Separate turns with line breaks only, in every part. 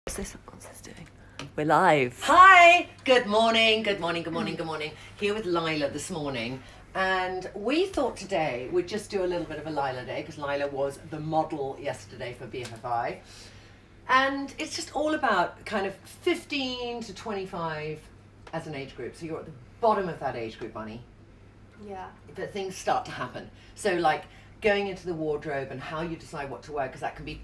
What's this doing? We're live.
Hi! Good morning. Here with Lyla this morning. And we thought today we'd just do a little bit of a Lyla day because Lyla was the model yesterday for BFFI. And it's just all about kind of 15 to 25 as an age group. So you're at the bottom of that age group, Bunny.
Yeah.
But things start to happen. So like going into the wardrobe and how you decide what to wear, because that can be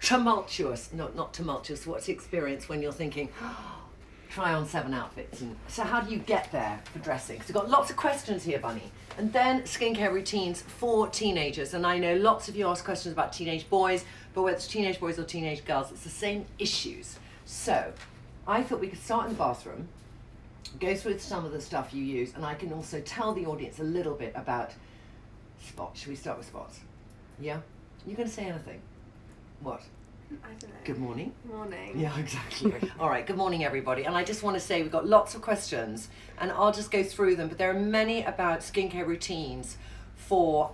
tumultuous. No, not tumultuous. What's the experience when you're thinking, try on 7 outfits? And so how do you get there for dressing? So we've got lots of questions here, Bunny. And then skincare routines for teenagers. And I know lots of you ask questions about teenage boys, but whether it's teenage boys or teenage girls, it's the same issues. So I thought we could start in the bathroom, go through some of the stuff you use, and I can also tell the audience a little bit about spots. Should we start with spots? Yeah? You going to say anything? What?
I don't know.
Good morning.
Morning.
Yeah, exactly. All right, good morning, everybody. And I just want to say we've got lots of questions, and I'll just go through them, but there are many about skincare routines for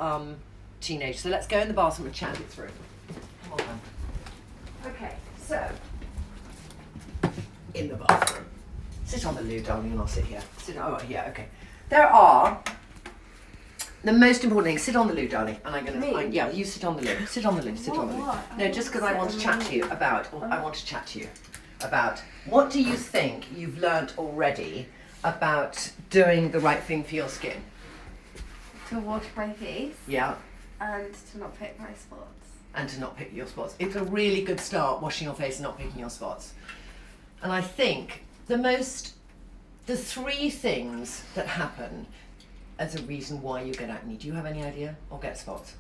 teenage. So let's go in the bathroom and chat it through. Come on, then. Okay, so in the bathroom. Sit on the loo, darling, and I'll sit here. Here, okay. There are the most important thing. Sit on the loo, darling, and I'm gonna. Yeah, you sit on the loo. Sit on the loo. Sit on the loo.
What?
No, just because I want to chat to you about. I want to chat to you about what do you think you've learnt already about doing the right thing for your skin?
To wash my face
Yeah,
and to not pick my spots.
and to not pick your spots. It's a really good start, washing your face and not picking your spots. And I think the 3 things that happen as a reason why you get acne. Do you have any idea? Or get spots?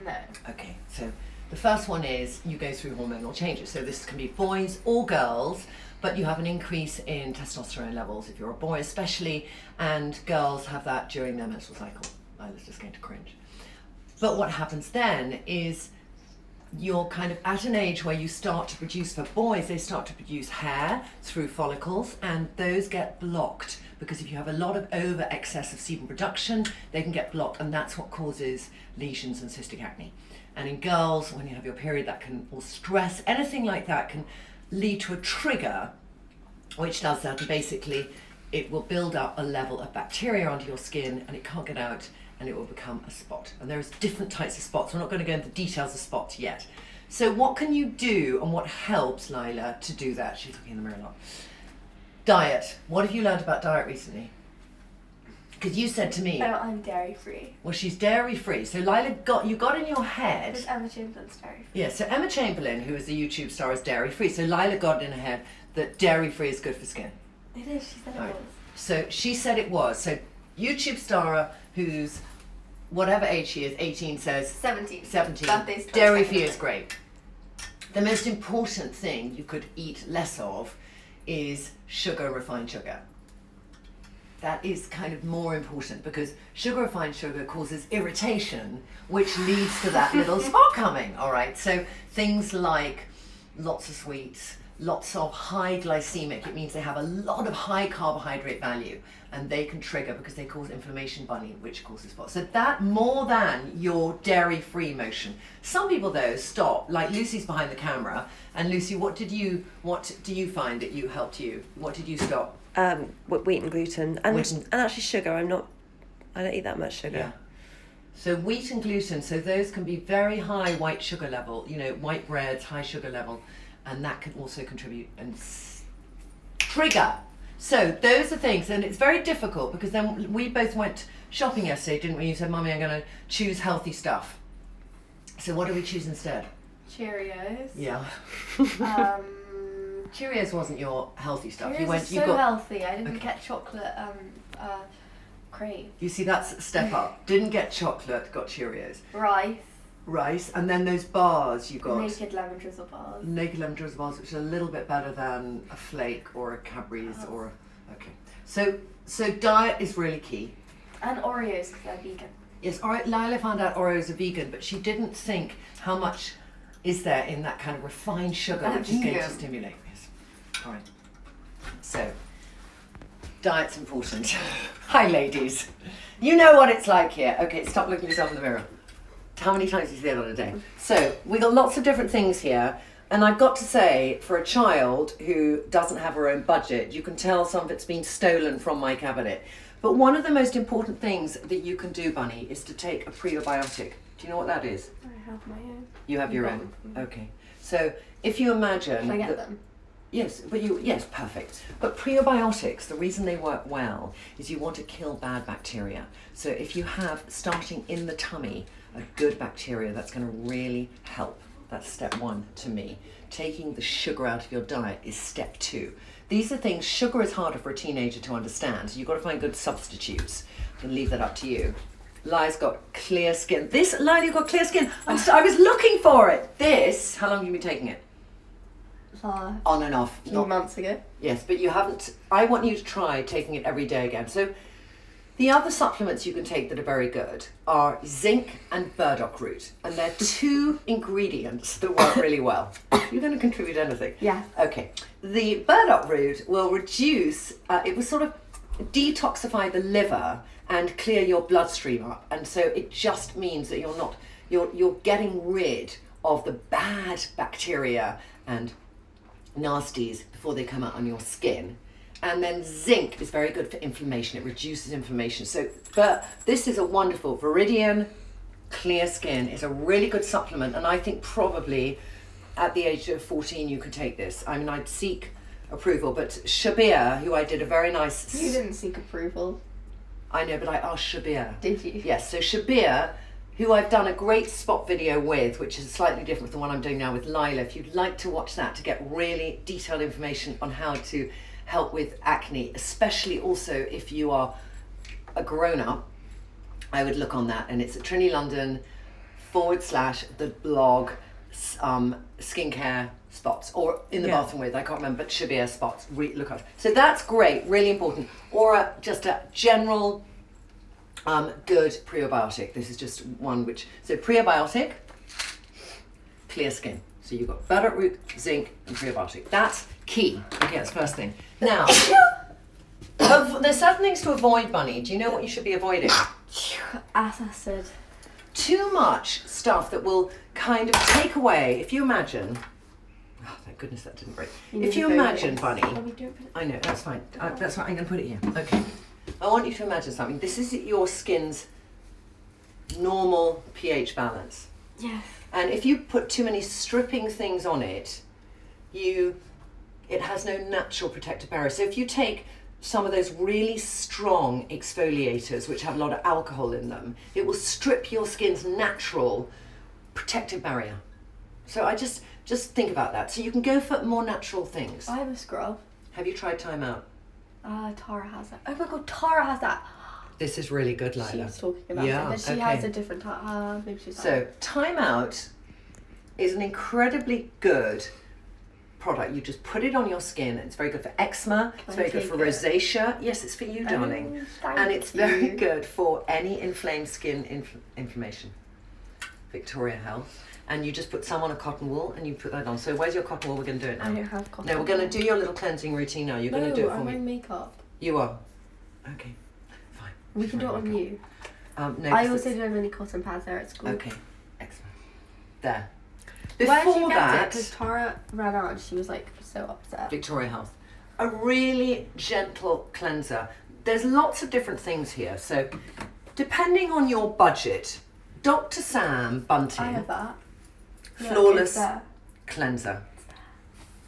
No.
Okay, so the first one is you go through hormonal changes. So this can be boys or girls, but you have an increase in testosterone levels if you're a boy especially, and girls have that during their menstrual cycle. I was just going to cringe. But what happens then is you're kind of at an age where you start to produce, for boys, they start to produce hair through follicles, and those get blocked because if you have a lot of over excess of sebum production, they can get blocked, and that's what causes lesions and cystic acne. And in girls, when you have your period, that can, or stress, anything like that can lead to a trigger, which does that, and basically it will build up a level of bacteria onto your skin, and it can't get out, and it will become a spot. And there's different types of spots. We're not going to go into the details of spots yet. So what can you do, and what helps Lyla to do that? She's looking in the mirror a lot. Diet. What have you learned about diet recently? Because you said to me,
Oh, I'm dairy free.
well, she's dairy free. So Lyla got in your head.
Because Emma Chamberlain's dairy free.
Yeah, so Emma Chamberlain, who is a YouTube star, is dairy free. So Lyla got in her head that dairy free is good for skin.
It is, she said it
Right.
was.
So she said it was. So YouTube star who's whatever age she is, 18, says
17.
17.
Birthday's
Dairy
22nd.
free is great. The most important thing you could eat less of is sugar, refined sugar. That is kind of more important because refined sugar causes irritation, which leads to that little spot coming. All right, so things like lots of sweets, lots of high glycemic, it means they have a lot of high carbohydrate value, and they can trigger because they cause inflammation, Bunny, which causes spots. So that more than your dairy-free motion. Some people though stop, like Lucy's behind the camera, and Lucy, what do you find that you helped you? What did you stop?
Wheat and gluten and
Wheat and-
and actually sugar. I don't eat that much sugar.
Yeah. So wheat and gluten, so those can be very high white sugar level, white breads, high sugar level, and that can also contribute and trigger. So those are things, and it's very difficult because then we both went shopping yesterday, didn't we? You said, Mummy, I'm going to choose healthy stuff. So what do we choose instead?
Cheerios.
Yeah.
Um,
Cheerios wasn't your healthy stuff.
Cheerios is so healthy. I didn't get chocolate cream.
You see, that's a step up. Didn't get chocolate, got Cheerios. Rice, and then those bars you got.
Naked lemon drizzle bars.
Naked lemon drizzle bars, which are a little bit better than a flake or a Cadbury's or okay. So diet is really key.
And Oreos because they're vegan.
Yes, all right. Lyla found out Oreos are vegan, but she didn't think how much is there in that kind of refined sugar which is going to stimulate. Yes. All right. So diet's important. Hi, ladies. You know what it's like here. Okay, stop looking yourself in the mirror. How many times do you say that on a day? So we got lots of different things here. And I've got to say, for a child who doesn't have her own budget, you can tell some of it's been stolen from my cabinet. But one of the most important things that you can do, Bunny, is to take a prebiotic. Do you know what that is?
I have my own.
You have your own? Okay. So if you imagine...
Can I get them?
Yes, yes, perfect. But prebiotics, the reason they work well is you want to kill bad bacteria. So if you have, starting in the tummy, a good bacteria, that's going to really help. That's step one to me. Taking the sugar out of your diet is step two. These are things, sugar is harder for a teenager to understand, so you've got to find good substitutes. I can leave that up to you. Lyla's got clear skin. Lyla, you've got clear skin. I was looking for it. This, how long have you been taking it? On and off.
A few months ago.
Yes, but you haven't. I want you to try taking it every day again. So the other supplements you can take that are very good are zinc and burdock root. And they're two ingredients that work really well. You're going to contribute anything?
Yeah.
Okay. The burdock root will reduce, it will sort of detoxify the liver and clear your bloodstream up. And so it just means that you're getting rid of the bad bacteria and nasties before they come out on your skin. And then zinc is very good for inflammation. It reduces inflammation. So this is a wonderful Viridian Clear Skin. It's a really good supplement, and I think probably at the age of 14 you could take this. I mean, I'd seek approval, but Shabir, who I did a very nice...
You didn't seek approval.
I know, but I asked Shabir.
Did you?
Yes, so Shabir, who I've done a great spot video with, which is slightly different from the one I'm doing now with Lyla. If you'd like to watch that to get really detailed information on how to help with acne, especially also if you are a grown-up, I would look on that, and it's at Trinny London /the blog skincare spots, or in the bathroom with, I can't remember, but Shabir spots, look at. So that's great, really important. Or just a general good prebiotic. This is just one which, so prebiotic, clear skin. So you've got burdock root, zinc, and prebiotic. That's key. Okay, that's the first thing. Now, there's certain things to avoid, Bunny. Do you know what you should be avoiding?
Acid.
Too much stuff that will kind of take away, if you imagine, oh, thank goodness that didn't break. If you imagine, Bunny, I know, that's fine. That's fine, I'm going to put it here. Okay. I want you to imagine something. This is your skin's normal pH balance.
Yes.
And if you put too many stripping things on it, it has no natural protective barrier. So if you take some of those really strong exfoliators, which have a lot of alcohol in them, it will strip your skin's natural protective barrier. So I just think about that. So you can go for more natural things.
I have a scrub.
Have you tried Time Out?
Tara has that. Oh my god, Tara has that.
This is really good, Lyla.
She was talking about it, but she has a different type. Maybe she's
so Time Out is an incredibly good product. You just put it on your skin. It's very good for eczema. It's very good for rosacea. Yes, it's for you, darling. And it's very good for any inflamed skin inflammation. Victoria Health. And you just put some on a cotton wool and you put that on. So where's your cotton wool? We're going to do it now.
I don't have cotton
wool. No, we're going to do your little cleansing routine now. You're going to do it for me.
I'm wearing makeup.
You are? Okay, fine.
We can do it on you.
No,
I also don't have any cotton pads there at school.
Okay, excellent. There.
Where did you get
that,
it? Because Tara ran out and she was like so upset.
Victoria Health. A really gentle cleanser. There's lots of different things here. So depending on your budget, Dr. Sam Bunting.
I have that.
Flawless cleanser.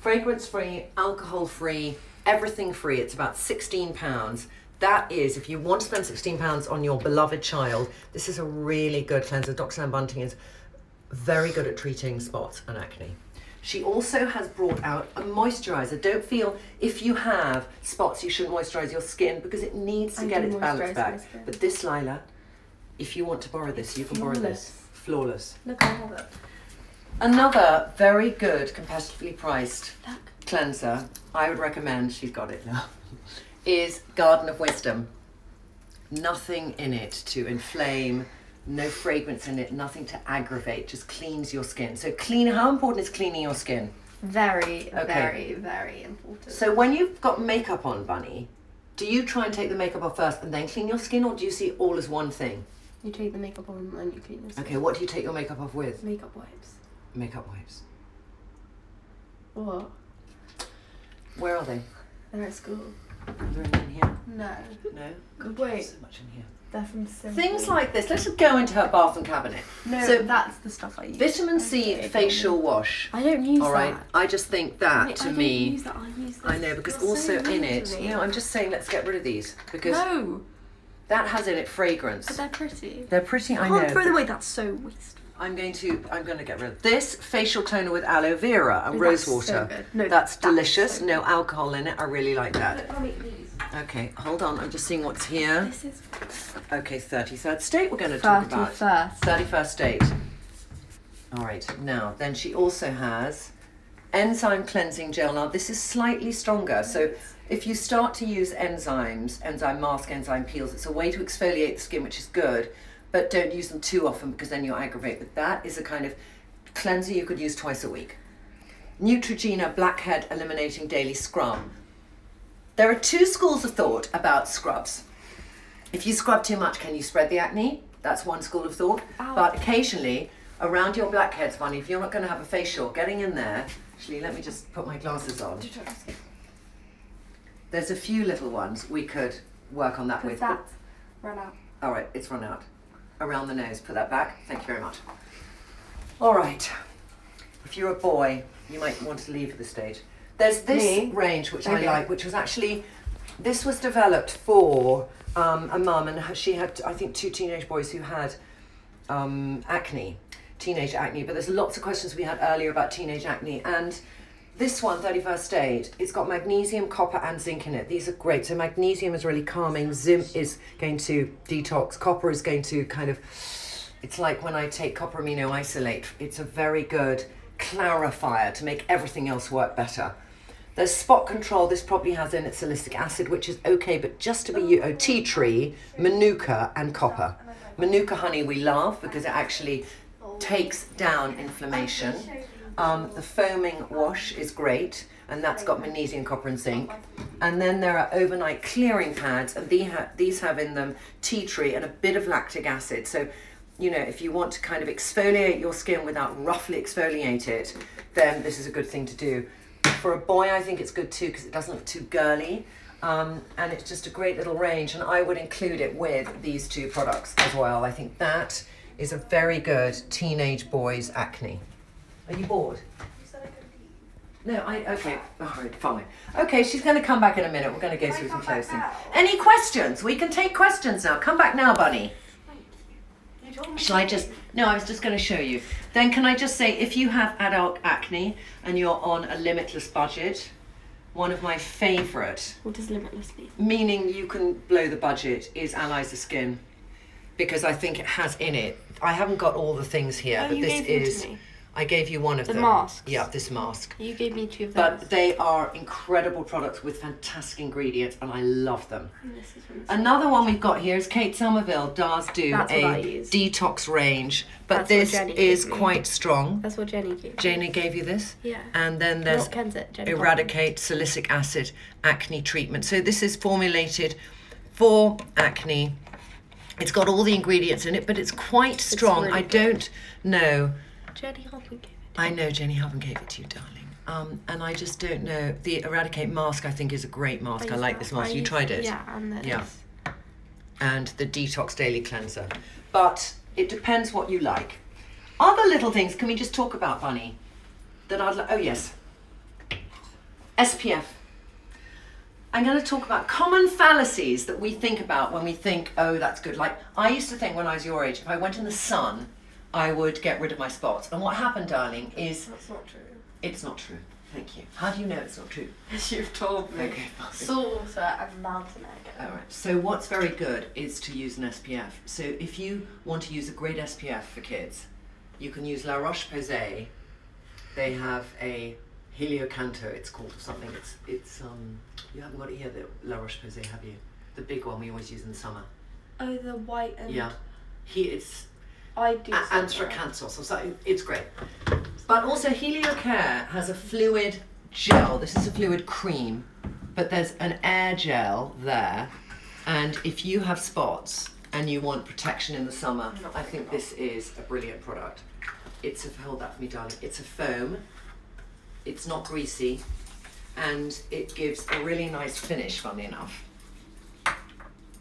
Fragrance free, alcohol free, everything free. It's about £16. That is, if you want to spend £16 on your beloved child, this is a really good cleanser. Dr. Sam Bunting is very good at treating spots and acne. She also has brought out a moisturizer. Don't feel if you have spots you shouldn't moisturize your skin because it needs to get its balance back. But this, Lyla, if you want to borrow this, you can borrow this. Flawless.
Look, I have it.
Another very good, competitively priced cleanser, I would recommend, she's got it now, is Garden of Wisdom. Nothing in it to inflame, no fragrance in it, nothing to aggravate, just cleans your skin. So how important is cleaning your skin?
Very, very, very important.
So when you've got makeup on, Bunny, do you try and take the makeup off first and then clean your skin, or do you see it all as one thing?
You take the makeup on and you clean your skin.
Okay, what do you take your makeup off with?
Makeup wipes.
Makeup wipes.
What?
Where are they?
They're at school.
They're in here.
No.
No?
Wait.
There's so much in here.
They're from Simple.
Things like this. Let's just go into her bathroom cabinet.
No,
So
that's the stuff I use.
vitamin C facial wash.
I don't use
All right.
that.
I just think that to
I don't
me.
use that. I use that.
I know, because
You're
also
so
in
mean
it,
to me.
you know, I'm just saying let's get rid of these because
No,
that has in it fragrance.
but they're pretty.
They're pretty, I
Can't
know.
throw them away. That's so wasteful.
I'm going to get rid of this facial toner with aloe vera and
Oh,
rose
that's so
water.
good. No,
that's
that's
delicious.
so
No alcohol in it. I really like that.
Let me please.
Okay, hold on. I'm just seeing what's here.
This is
Okay, 33rd state we're going to talk about.
31st.
31st state. All right, now, then she also has enzyme cleansing gel. Now, this is slightly stronger. So if you start to use enzymes, enzyme mask, enzyme peels, it's a way to exfoliate the skin, which is good, but don't use them too often because then you'll aggravate. But that is a kind of cleanser you could use twice a week. Neutrogena Blackhead Eliminating Daily Scrum. There are two schools of thought about scrubs. If you scrub too much, can you spread the acne? That's one school of thought.
Ow.
But occasionally, around your blackheads, Bunny, if you're not going to have a facial, getting in there, actually, let me just put my glasses on. There's a few little ones we could work on that with.
Because that's run out.
All right, it's run out. Around the nose, put that back. Thank you very much. All right, if you're a boy, you might want to leave at this stage. There's this
Me?
range which
Okay.
I like, which was actually, this was developed for a mum, and she had, I think, 2 teenage boys who had acne, teenage acne. But there's lots of questions we had earlier about teenage acne, and this one, 31st State, it's got magnesium, copper, and zinc in it. These are great. So magnesium is really calming. Zinc is going to detox. Copper is going to kind of, it's like when I take copper amino isolate. It's a very good clarifier to make everything else work better. There's spot control. This probably has in it salicylic acid, which is okay, but just to be tea tree, manuka, and copper. Manuka honey we love because it actually takes down inflammation. The foaming wash is great, and that's got magnesium, copper, and zinc. And then there are overnight clearing pads, and these have in them tea tree and a bit of lactic acid. So, you know, if you want to kind of exfoliate your skin without roughly exfoliate it, then this is a good thing to do. For a boy, I think it's good too because it doesn't look too girly, and it's just a great little range. And I would include it with these two products as well. I think that is a very good teenage boy's acne. Are you bored? No, okay, all right, fine. Okay, she's going to come back in a minute. We're going to go through some closing. Any questions? We can take questions now. Come back now, Bunny. Shall I just, no, I was just going to show you. Then can I just say, if you have adult acne and you're on a limitless budget, one of my favourite,
What does limitless mean?
meaning you can blow the budget, is Analyzer Skin. Because I think it has in it, I haven't got all the things here,
Oh,
but
you
this
gave them to
is,
me.
I gave you one of
The
them.
masks?
Yeah, this mask.
You gave me 2 of those.
But they are incredible products with fantastic ingredients, and I love them.
And this is from the
Another one we've got here is Kate Somerville does do
That's what I
a
use.
detox range, but
That's what
this
Jenny
is
gave me.
quite strong.
That's what Jenny gave me.
Janie gave you this?
Yeah.
And then there's
Not Kensett, Jenny
Eradicate Salicylic Acid Acne Treatment. So this is formulated for acne. It's got all the ingredients in it, but it's quite strong.
really
I
good.
don't know.
Jenny Hoffman gave it.
I know Jenny Haven gave it to you, darling. And I just don't know. The Eradicate mask, I think, is a great mask. I
use
like
that.
this mask.
I
You
use-
tried it?
Yeah, and then
Yeah. And the Detox Daily Cleanser. But it depends what you like. Other little things, can we just talk about, Bunny? That I'd like, oh yes. SPF. I'm going to talk about common fallacies that we think about when we think, oh, that's good. Like, I used to think when I was your age, if I went in the sun, I would get rid of my spots. And what happened, darling, is
That's not true.
it's not true. Thank you. How do you know it's not true?
As you've told me.
Okay, fine.
Saltwater and mountain egg.
All right. So what's very good is to use an SPF. So if you want to use a great SPF for kids, you can use La Roche-Posay. They have a Heliocanto, it's called, or something. It's you haven't got it here, the La Roche-Posay, have you? The big one we always use in the summer.
Oh, the white and...
Yeah. It's
I do.
Anthracanthos or something. It's great. But also Heliocare has a fluid gel. This is a fluid cream, but there's an air gel there. And if you have spots and you want protection in the summer, I think this is a brilliant product. Hold that for me, darling. It's a foam. it's not greasy, and it gives a really nice finish, funnily enough.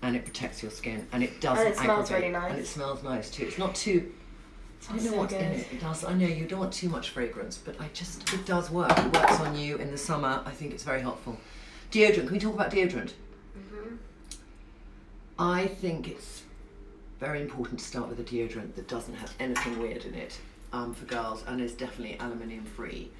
And it protects your skin, and it doesn't
And it smells
aggravate,
really nice.
and it smells nice too. It's not too. I don't know
so
what's in
good.
it. It does. I know you don't want too much fragrance, but it does work. It works on you in the summer. I think it's very helpful. Deodorant. Can we talk about deodorant?
Mhm.
I think it's very important to start with a deodorant that doesn't have anything weird in it for girls, and is definitely aluminium free.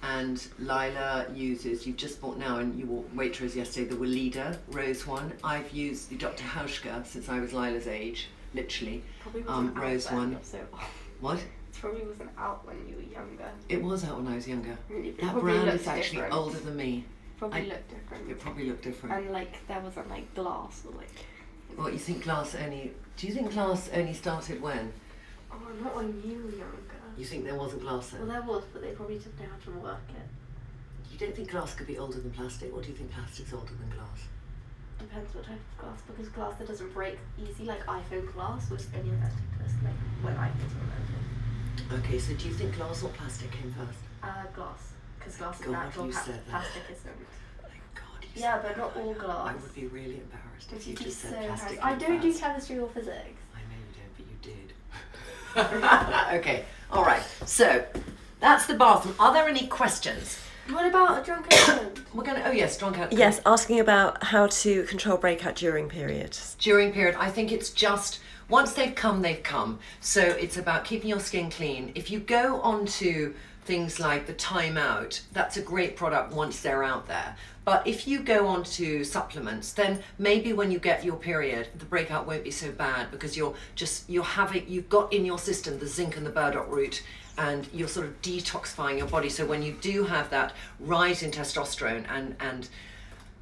And Lyla uses, you've just bought now, and you bought Waitrose yesterday, the Lyla rose one. I've used the Dr. Hauschka since I was Lila's age, literally.
Probably wasn't
rose
out then,
one.
you're so old.
What?
It probably wasn't out when you were younger.
It was out when I was younger.
It
That
probably
brand
looked
is actually
different.
older than me.
Probably looked different.
It probably looked different.
And like there wasn't like glass or like.
What, you think glass only, do you think glass only started when?
Oh, not when you were younger.
You think there wasn't glass then?
Well, there was, but they probably didn't know how to work it.
You don't think glass could be older than plastic, or do you think plastic's older than glass?
Depends what type of glass, because glass that doesn't break easy, like iPhone glass, was invented first, like when iPhones were invented.
Okay, so do you think glass or plastic came first?
Glass, because glass is
God,
natural,
you said that.
plastic isn't.
Thank God you
Yeah,
said
but not
that.
all glass.
I would be really embarrassed if
Which
you
would be
just
so
said plastic
embarrassing. I
came
don't do
first.
chemistry or physics.
I know you don't, but you did. Okay, all right. So that's the bathroom. Are there any questions?
What about a drunk elephant?
We're gonna. Oh yes, drunk out.
Yes, asking about how to control breakout during periods.
During period, I think it's just once they've come, they've come. So it's about keeping your skin clean. If you go onto things like the Time Out, that's a great product once they're out there. But if you go on to supplements, then maybe when you get your period, the breakout won't be so bad because you've got in your system the zinc and the burdock root, and you're sort of detoxifying your body. So when you do have that rise in testosterone and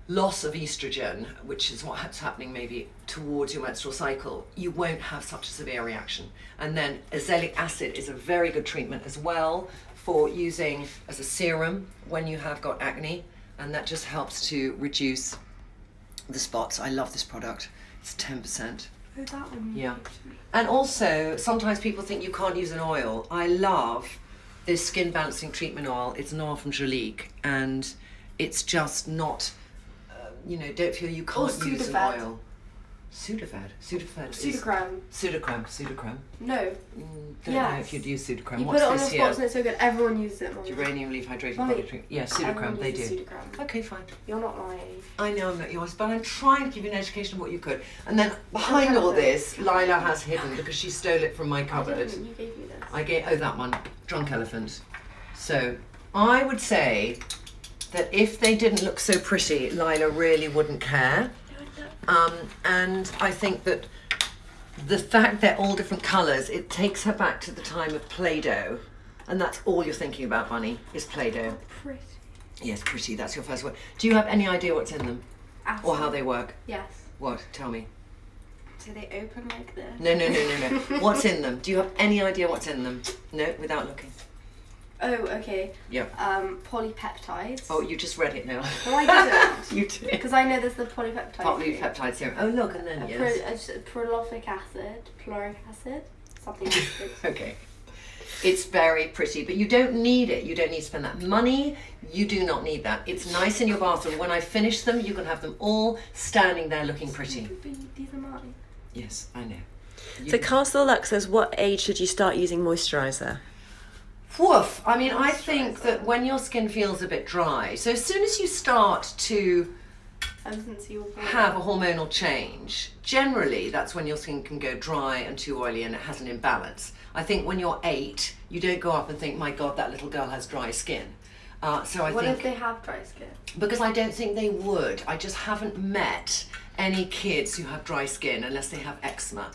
loss of estrogen, which is what's happening maybe towards your menstrual cycle, you won't have such a severe reaction. And then azelaic acid is a very good treatment as well for using as a serum when you have got acne, and that just helps to reduce the spots. I love this product. It's 10%.
Oh, that one.
Yeah. And also, sometimes people think you can't use an oil. I love this skin balancing treatment oil. It's an oil from Jolique, and it's just not, don't feel you can't use an
Sudafed.
oil. Sudafed. Pseudocrime.
No.
Don't know
Yes.
if you'd use Pseudocrime.
You
What's
put it on
this
your spots
here?
and it's so good. Everyone uses it. Mum.
Geranium leaf hydrating
Mummy,
body treatment. Yeah,
Everyone
Pseudocrime, they
uses
do.
Pseudocrime.
Okay, fine.
You're not my age.
I know I'm not yours, but I'm trying to give you an education of what you could. And then behind all this, Lyla has hidden because she stole it from my
I
cupboard.
didn't. You gave me this.
I gave, that one, Drunk Elephant. So I would say that if they didn't look so pretty, Lyla really wouldn't care. And I think that the fact they're all different colours, it takes her back to the time of Play-Doh. And that's all you're thinking about, Bunny, is Play-Doh.
Pretty.
Yes, pretty, that's your first word. Do you have any idea what's in them?
Acid.
Or how they work?
Yes.
What? Tell me.
So they open like this.
No. What's in them? Do you have any idea what's in them? No, without looking.
Oh, okay.
Yeah.
Polypeptides.
Oh, you just read it now.
No, I didn't.
You did.
Because I know there's the polypeptide.
Polypeptide serum. Oh, look, and then yes.
Prolific acid, chloric acid, something like this.
Okay. It's very pretty, but you don't need it. You don't need to spend that money. You do not need that. It's nice in your bathroom. When I finish them, you can have them all standing there looking pretty.
These are mine.
Yes, I know.
So Castle Luxe says, what age should you start using moisturiser?
Woof. I mean, I think that when your skin feels a bit dry, so as soon as you start to
Since you were born.
have a hormonal change, generally that's when your skin can go dry and too oily and it has an imbalance. I think when you're 8, you don't go up and think, my God, that little girl has dry skin. So I
What
think,
if they have dry skin?
because I don't think they would. I just haven't met any kids who have dry skin unless they have eczema.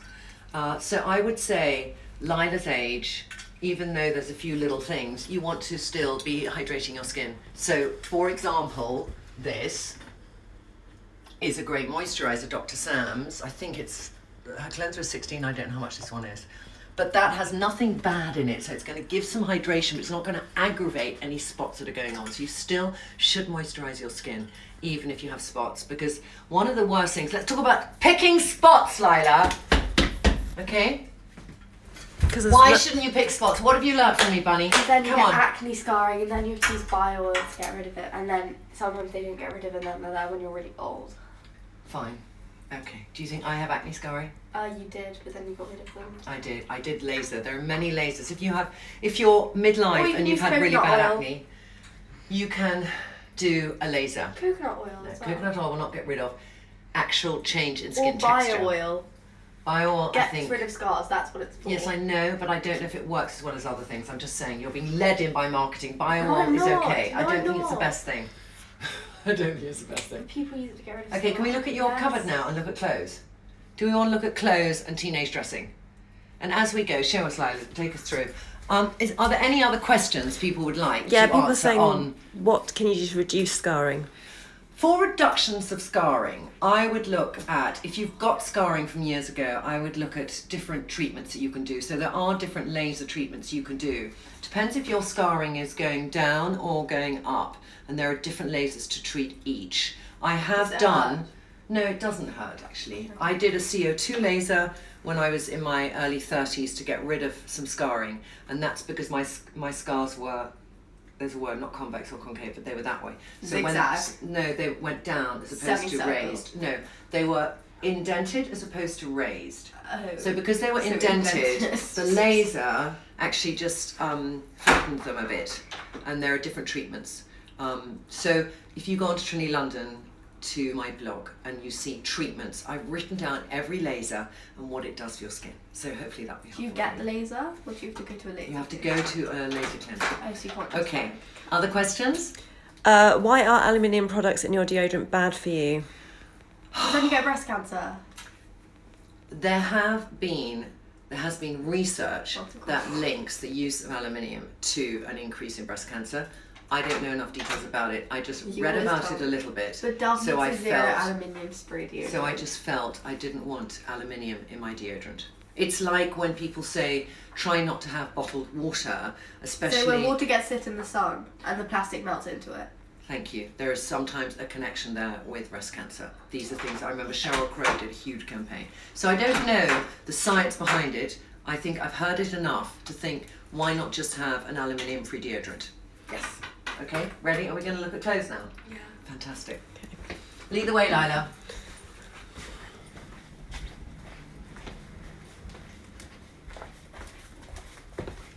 So I would say Lila's age, even though there's a few little things, you want to still be hydrating your skin. So for example, this is a great moisturizer, Dr. Sam's. I think it's, her cleanser is 16, I don't know how much this one is. But that has nothing bad in it, so it's going to give some hydration, but it's not going to aggravate any spots that are going on. So you still should moisturize your skin, even if you have spots, because one of the worst things, let's talk about picking spots, Lyla. Okay?
Because
Why shouldn't you pick spots? What have you learnt from me, Bunny?
Because then you
Come
get
on.
acne scarring, and then you have to use bio oil to get rid of it, and then sometimes they don't get rid of it, and then they're there when you're really old.
Fine. Okay. Do you think I have acne scarring?
You did, but then you got rid of them.
I did laser. There are many lasers. If you're midlife
Or you can
and you've
use
had really
coconut
bad
oil.
acne, you can do a laser.
Coconut oil
No,
as well.
coconut oil will not get rid of actual change in
Or
skin texture.
bio oil.
Bio oil, I
Gets
think.
rid of scars, that's what it's for.
Yes, I know, but I don't know if it works as well as other things. I'm just saying, you're being led in by marketing. Bio
No,
oil
I'm
is
not.
okay. I
No,
don't
I'm
think it's the
not.
best thing. I don't think it's the best thing.
People use it to get rid of
Okay, can we
scars.
look at your
Yes.
cupboard now and look at clothes? Do we want to look at clothes and teenage dressing? And as we go, show us, Lyla, take us through. Are there any other questions people would like
Yeah,
to
people are
answer
saying,
on?
what can you do to reduce scarring?
For reductions of scarring, I would look at, if you've got scarring from years ago, I would look at different treatments that you can do. So there are different laser treatments you can do. Depends if your scarring is going down or going up, and there are different lasers to treat each. I have
Does it
done.
hurt?
No, it doesn't hurt actually. I did a CO2 laser when I was in my early 30s to get rid of some scarring, and that's because my scars were, there's a word, not convex or concave, but they were that way. So
Zigzag?
no, they went down as opposed to
Semicircle?
raised. No, they were indented as opposed to raised.
Oh.
So because they were
So
indented,
indented.
the laser actually just flattened them a bit, and there are different treatments. So if you go onto Trinny London to my blog and you see treatments, I've written down every laser and what it does for your skin. So hopefully that'll be helpful.
Do you get the laser, or do you have to go to a laser?
You have to go to a laser clinic.
Oh, so you can't just
Okay. Other questions?
Why are aluminium products in your deodorant bad for you?
Then you get breast cancer.
There has been research
Multiple.
that links the use of aluminium to an increase in breast cancer. I don't know enough details about it. I just
You
read
always
about
don't.
it a little bit.
But Dove
So I
makes a zero
felt-
aluminium spray deodorant.
So I just felt I didn't want aluminium in my deodorant. It's like when people say try not to have bottled water, especially.
So when water gets sit in the sun and the plastic melts into it.
Thank you. There is sometimes a connection there with breast cancer. These are things I remember Sheryl Crow did a huge campaign. So I don't know the science behind it. I think I've heard it enough to think, why not just have an aluminium-free deodorant?
Yes.
Okay, ready? Are we going to look at clothes now?
Yeah.
Fantastic. Lead the way, Lyla.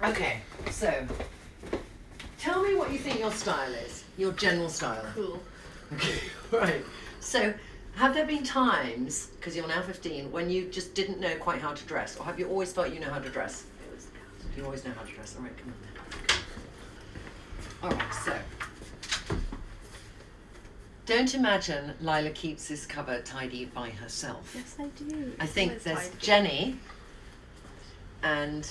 Okay, so tell me what you think your style is, your general style.
Cool.
Okay, right. So, have there been times, because you're now 15, when you just didn't know quite how to dress, or have you always felt you know how to dress? You always know how to dress. All right, come on then. All right, so don't imagine Lyla keeps this cupboard tidy by herself.
Yes, I do.
I think
It's
there's
always tidy.
Jenny, and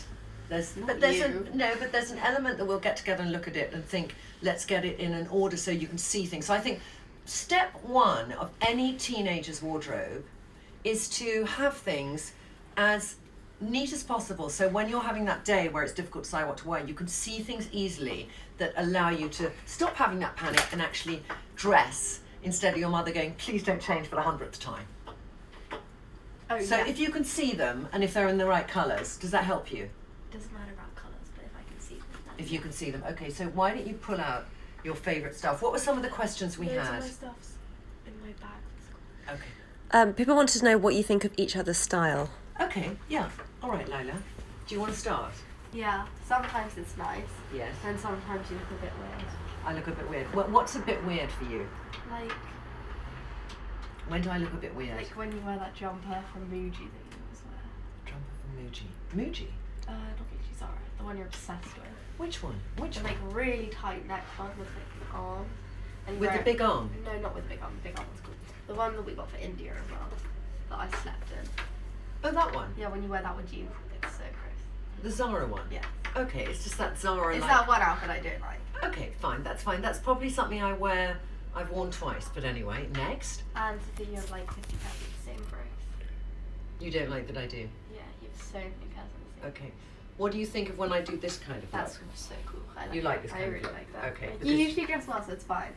there's
Not
there's
you.
but there's an element that we'll get together and look at it and think, let's get it in an order so you can see things. So I think step one of any teenager's wardrobe is to have things as neat as possible. So when you're having that day where it's difficult to decide what to wear, you can see things easily that allow you to stop having that panic and actually dress instead of your mother going, please don't change for the 100th time.
Oh,
So
yeah.
if you can see them and if they're in the right colours, does that help you?
It doesn't matter about colours, but if I can see them.
If you can see them. Okay, so why don't you pull out your favourite stuff? What were some of the questions we
Loads
had?
of my stuff's in my bag for school.
Okay.
People wanted to know what you think of each other's style.
Okay, yeah. All right, Lyla. Do you want to start?
Yeah, sometimes it's nice,
Yes.
and sometimes you look a bit weird.
I look a bit weird. What's a bit weird for you?
Like
When do I look a bit weird?
when you wear that jumper from Muji that you always wear.
Jumper from Muji. Muji?
Not Muji, Zara. The one you're obsessed with.
Which one? Which
The
one?
like really tight neck one with like the arm. And you
With
wear
the big arm?
No, not with the big arm. The big arm was cool. The one that we got for India as well. That I slept in.
Oh, that one?
Yeah, when you wear that with jeans, it's so gross.
The Zara one?
Yeah.
Okay, it's just that Zara
It's
like...
that one outfit I don't like.
Okay, fine, that's fine. That's probably something I've worn twice, but anyway, next.
And the thing you have like 50 pairs of the same brace.
You don't like that I do?
Yeah, you have so many pairs of the same.
Okay. What do you think of when I do this kind of
That's
look?
so cool.
You like this
I
kind of
really
look?
like that.
Okay,
Like,
because-
you usually dress well, so it's fine.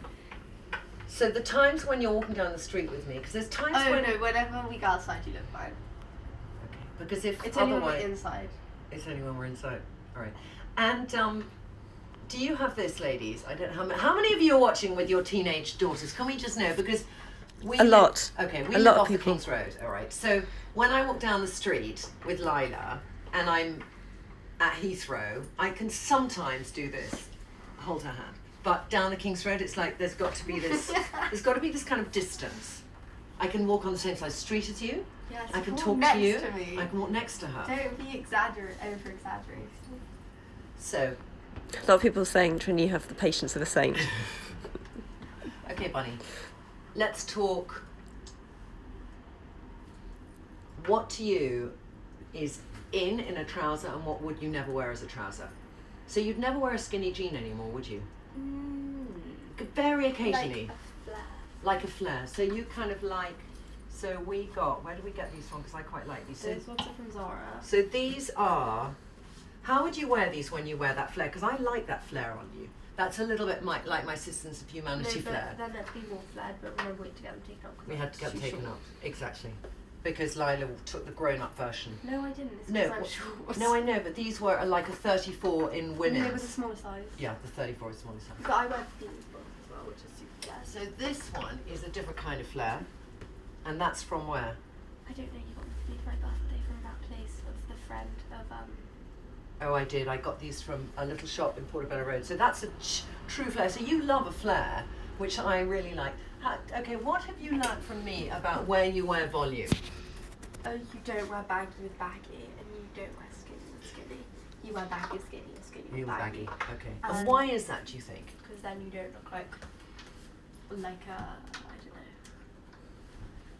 So the times when you're walking down the street with me, because there's times
Oh
when...
no, whenever we go outside, you look fine.
Okay, because if
It's only when we're
otherwise...
inside.
It's only when we're inside. All right. And do you have this, ladies? I don't know how many of you are watching with your teenage daughters? Can we just know? Because we
A lot.
Okay, we
A
live
lot of
off the
people.
King's Road. All right. So when I walk down the street with Lyla and I'm at Heathrow, I can sometimes do this, hold her hand. But down the King's Road, it's like there's got to be this kind of distance. I can walk on the same side street as you.
Yes,
I can
walk
talk
next
to you.
to me.
I can walk next to her.
Don't be over-exaggerating.
So,
A lot of people saying, Trinny, you have the patience of a saint.
okay, Bunny. Let's talk. What to you is in a trouser, and what would you never wear as a trouser? So you'd never wear a skinny jean anymore, would you? Very occasionally. Like a flare. So you kind of like. So we got. Where do we get these from? Because I quite like these.
Those ones are from Zara.
So these are. How would you wear these when you wear that flare? Because I like that flare on you. That's a little bit like my Sisters of Humanity flare.
They're meant to be more flared, but remember we had to get them taken up.
We had to get them taken up. Exactly. Because Lyla took the grown-up version.
No, I didn't. It's
No,
I'm short.
no, I know, but these were like a 34 in women's.
It was a smaller size.
Yeah, the 34 is smaller size.
But I wear these ones as well, which is super flared.
So this one is a different kind of flare, and that's from where?
I don't know, you got me for my birthday from that place of the friend of
Oh, I did. I got these from a little shop in Portobello Road. So that's a true flare. So you love a flare, which I really like. Okay, what have you learned from me about where you wear volume?
Oh, you don't wear baggy with baggy, and you don't wear skinny with skinny. You wear baggy with skinny and skinny
You
with baggy.
Okay. And why is that, do you think?
Because then you don't look like a, I don't know.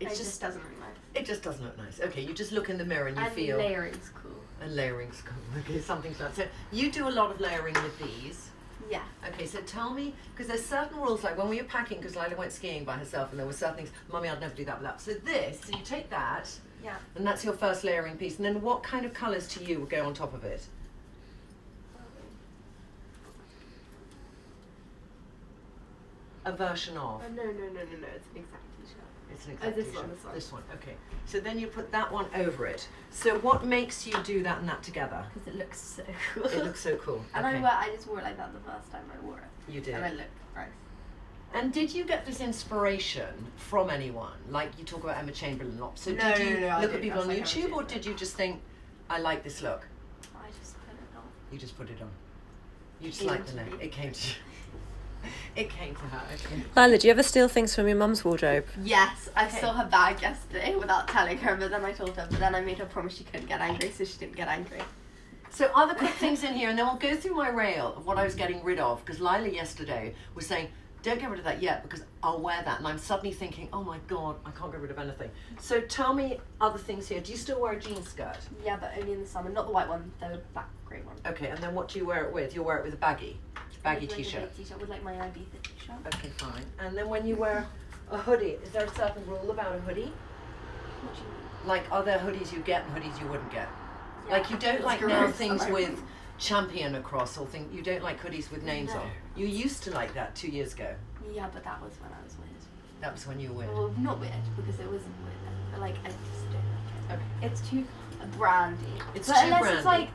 It just doesn't look nice.
It just doesn't look nice. Okay, you just look in the mirror and you feel.
And layering's cool.
And layering's cool. Okay, something's like that. So you do a lot of layering with these.
Yeah.
Okay, so tell me, because there's certain rules, like when we were packing, because Lyla went skiing by herself, and there were certain things, Mummy, I'd never do that with that. So so you take that,
Yeah.
and that's your first layering piece, and then what kind of colours to you would go on top of it? A version of?
No, it's an exact t-shirt.
It's an exact
this
t-shirt.
one.
This one, okay. So then you put that one over it. So what makes you do that and that together?
Because it looks so cool.
It looks so cool.
And
okay.
I just wore it like that the first time I wore it.
You did.
And I looked nice.
And did you get this inspiration from anyone? Like you talk about Emma Chamberlain a lot. So
No,
did you
no, I
look at
didn't
people on
dress like
YouTube,
Emma
or did you just think, I like this look?
I just put it on.
You just put it on. You just
Came
liked the
to
look.
me.
It came to you. It came to her. Okay.
Lyla, do you ever steal things from your mum's wardrobe?
Yes, I
Okay.
stole her bag yesterday without telling her, but then I told her, but then I made her promise she couldn't get angry, so she didn't get angry.
So other quick things in here, and then we'll go through my rail of what I was getting rid of, because Lyla yesterday was saying, don't get rid of that yet, because I'll wear that. And I'm suddenly thinking, oh my God, I can't get rid of anything. So tell me other things here. Do you still wear a jean skirt?
Yeah, but only in the summer, not the white one, the black grey one.
Okay, and then what do you wear it with? You'll wear it with a baggy
Like a
t-shirt.
big t-shirt with like my Ibiza t-shirt.
Okay, fine. And then when you wear a hoodie, is there a certain rule about a hoodie?
What do you mean?
Like, are there hoodies you get and hoodies you wouldn't get?
Yeah,
Like, you don't
it's
like now
gross,
things
am I
with
right?
Champion across, or you don't like hoodies with names
No.
on. You used to like that 2 years ago.
Yeah, but that was when I was weird.
That was when you were weird.
Well, not weird, because it wasn't weird. But like, I just don't like it.
Okay.
It's too brandy.
It's
but
too
unless
brandy.
It's like,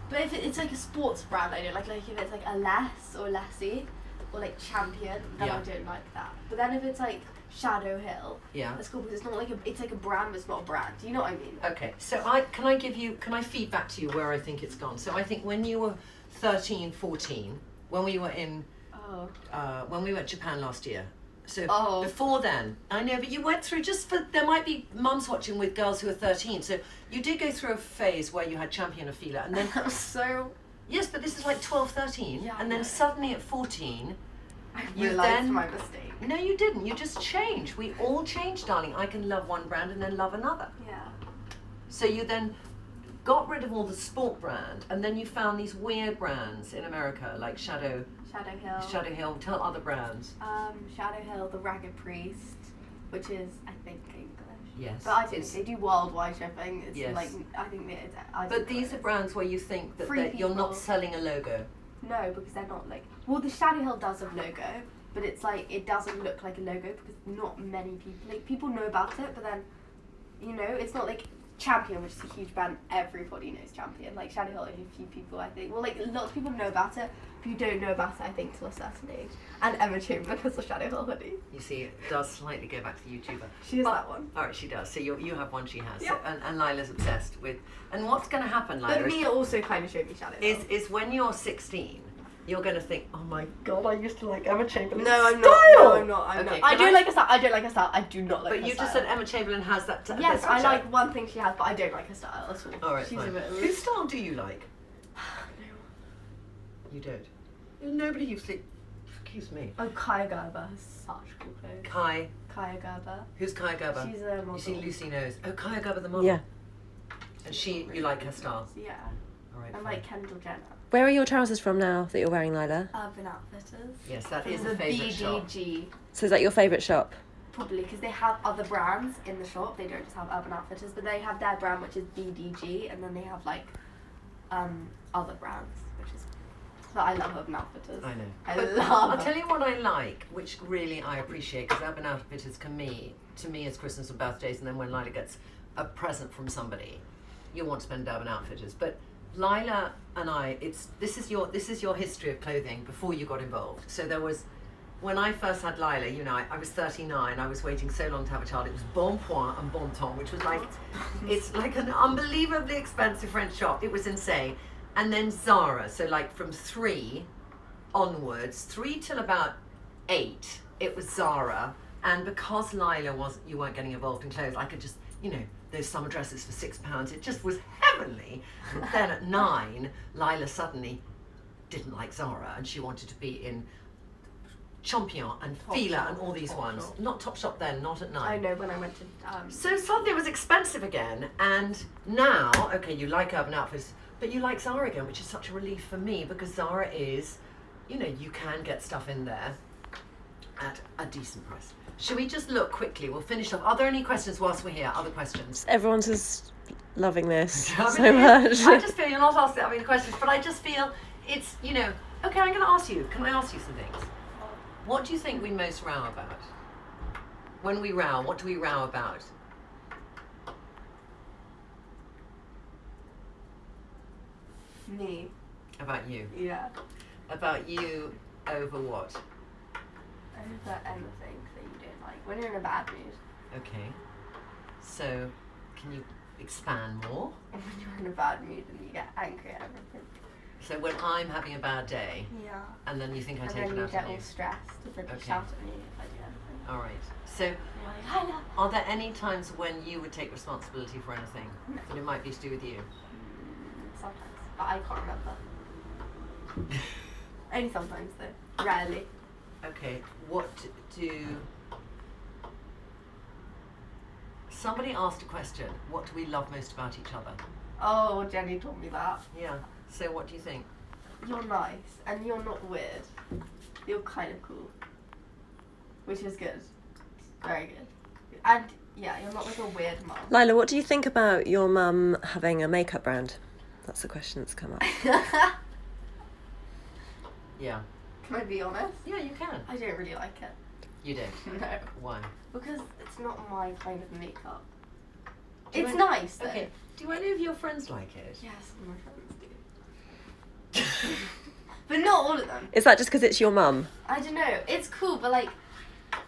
but if it's like a sports brand, I don't like if it's like a Less or Lessie or like Champion, then
Yeah.
I don't like that. But then if it's like Shadow Hill,
Yeah.
that's cool because it's not like it's like a brand, but it's not a brand. Do you know what I mean?
Okay, so can I feed back to you where I think it's gone? So I think when you were 13, 14, when we were when we went to Japan last year. So before then, I know, but you went through there might be mums watching with girls who are 13. So you did go through a phase where you had Champion or Fila, and then
so
yes, but this is like 12, 13,
Yeah,
and then
no.
suddenly at 14,
I
you
realised
then
my mistake.
No, you didn't. You just changed. We all changed, darling. I can love one brand and then love another.
Yeah.
So you then got rid of all the sport brand, and then you found these weird brands in America, like Shadow Hill. Tell other brands.
Shadow Hill, the Ragged Priest, which is I think English.
Yes.
But I think they do worldwide shipping. It's
Yes.
like I think that it's.
But these are brands where you think that
Free
you're not
people.
selling a logo.
No, because they're not like. Well, the Shadow Hill does have logo, but it's like it doesn't look like a logo because not many people know about it. But then, it's not like Champion, which is a huge brand. Everybody knows Champion. Like Shadow Hill, only a few people I think. Well, like lots of people know about it, but you don't know about it I think till a certain age. And Emma Chamberlain has a Shadow Hill hoodie.
You see, it does slightly go back to the YouTuber.
She has that one.
All right, she does. So you have one, she has.
Yeah.
So, and Lila's obsessed with. And what's going to happen, Lila?
But Mia also kind of showed me Shadow Hill.
Is when you're 16, you're going to think, oh my god, I used to like Emma Chamberlain.
No, I'm
style.
not. No, I'm not. I'm
Okay,
not. I
can
don't like her style. I don't like her style. I do not like her
But you
style.
just said Emma Chamberlain has that.
Yes,
that
I
structure.
like one thing she has, but I don't like her style at all.
All right,
She's
fine.
a bit.
Whose style do you like? You don't. Nobody you sleep. Excuse me.
Oh, Kaya Gerber has such cool clothes.
Kaya
Gerber.
Who's Kaya Gerber?
She's a model.
You see, Lucy knows. Oh, Kaya Gerber, the model.
Yeah.
And you like her style.
Yeah.
All right.
And
fine.
like Kendall Jenner.
Where are your trousers from now that you're wearing, Lila?
Urban Outfitters.
Yes, that
From
is
the
a favourite shop.
BDG.
So is that your favourite shop?
Probably because they have other brands in the shop. They don't just have Urban Outfitters, but they have their brand, which is BDG, and then they have like other brands, which is. But I love Urban Outfitters.
I know.
I
But
love.
I'll tell you what I like, which really I appreciate, because Urban Outfitters to me is Christmas and birthdays, and then when Lyla gets a present from somebody, you want to spend Urban Outfitters. But Lyla and I, this is your history of clothing before you got involved. So there was, when I first had Lyla, you know, I was 39. I was waiting so long to have a child. It was Bon Point and Bon Ton, which was like, it's like an unbelievably expensive French shop. It was insane. And then Zara. So like from 3 onwards, 3 till about 8, it was Zara. And because Lyla you weren't getting involved in clothes, I could just, you know, those summer dresses for £6. It just was heavenly. And then at 9, Lyla suddenly didn't like Zara, and she wanted to be in Champion and Fila and all these ones.
Topshop.
Not Topshop then, not at 9.
I know when I went to.
So suddenly it was expensive again, and now, okay, you like Urban Outfitters, but you like Zara again, which is such a relief for me, because Zara is, you know, you can get stuff in there at a decent price. Should we just look quickly? We'll finish off. Are there any questions whilst we're here? Other questions?
Everyone's just loving this so much.
I just feel you're not asking that many questions, but I just feel it's, you know, okay, I'm going to ask you. Can I ask you some things? What do you think we most row about? When we row, what do we row about?
Me.
About you.
Yeah.
About you over what?
Over anything that you don't like. When you're in a bad mood.
Okay. So, can you expand more?
When you're in a bad mood and you get angry at everything.
So when I'm having a bad day,
Yeah.
and then you think I
And
take
then
it
you
out
get
on you.
all stressed and then you
Okay.
shout at me if I do anything.
All right. So,
You're like, Lyla.
are there any times when you would take responsibility for anything?
No.
And it might be to do with you.
Sometimes. But I can't remember. Only sometimes though. Rarely.
Okay. What do... Somebody asked a question. What do we love most about each other?
Oh, Jenny told me that.
Yeah. So what do you think?
You're nice and you're not weird. You're kind of cool. Which is good. Very good. And yeah, you're not like a weird mum.
Lyla, what do you think about your mum having a makeup brand? That's the question that's come up.
Yeah.
Can I be honest?
Yeah, you can.
I don't really like it.
You don't.
No.
Why?
Because it's not my kind of makeup.
Do
It's
I-
nice though.
Okay. Do any of your friends like it?
Yes, all my friends do. But not all of them.
Is that just because it's your mum?
I don't know. It's cool, but like